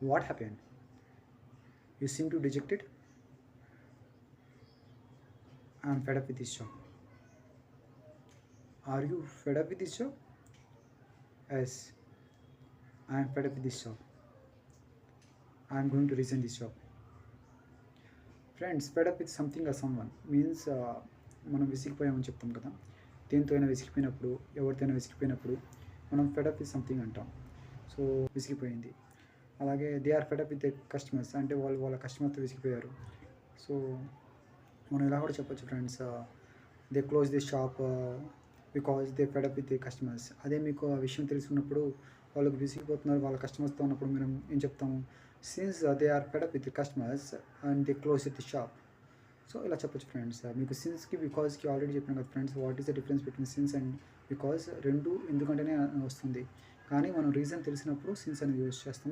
What happened? You seem to dejected. I'm fed up with this job. Are you fed up with this job? Yes, I'm fed up with this job. I'm going to resign this job. Friends fed up with something or some one means మనం విసిగిపోయామని చెప్తాం కదా. దేంతో అయినా విసిగిపోయినప్పుడు, ఎవరితోనైనా విసిగిపోయినప్పుడు మనం fed up with something అంటాం. So విసిగిపోయింది. అలాగే they are fed up with the customers, అంటే వాళ్ళు వాళ్ళ కస్టమర్తో విసిగిపోయారు. సో మనం ఇలా కూడా చెప్పొచ్చు friends, they close the shop because they fed up with the customers. అదే మీకు ఆ విషయం తెలుసుకున్నప్పుడు వాళ్ళకి విసిగిపోతున్నారు వాళ్ళ కస్టమర్స్తో ఉన్నప్పుడు మనం ఏం చెప్తాము, since they are fed up with the customers and they close the shop. So ఇలా చెప్పొచ్చు ఫ్రెండ్స్. మీకు సిన్స్కి బికాజ్కి ఆల్రెడీ చెప్పాను కదా friends, what is the difference between since and because. రెండు ఎందుకంటేనే వస్తుంది, కానీ మనం రీజన్ తెలిసినప్పుడు సిన్స్ అనేది యూజ్ చేస్తాం.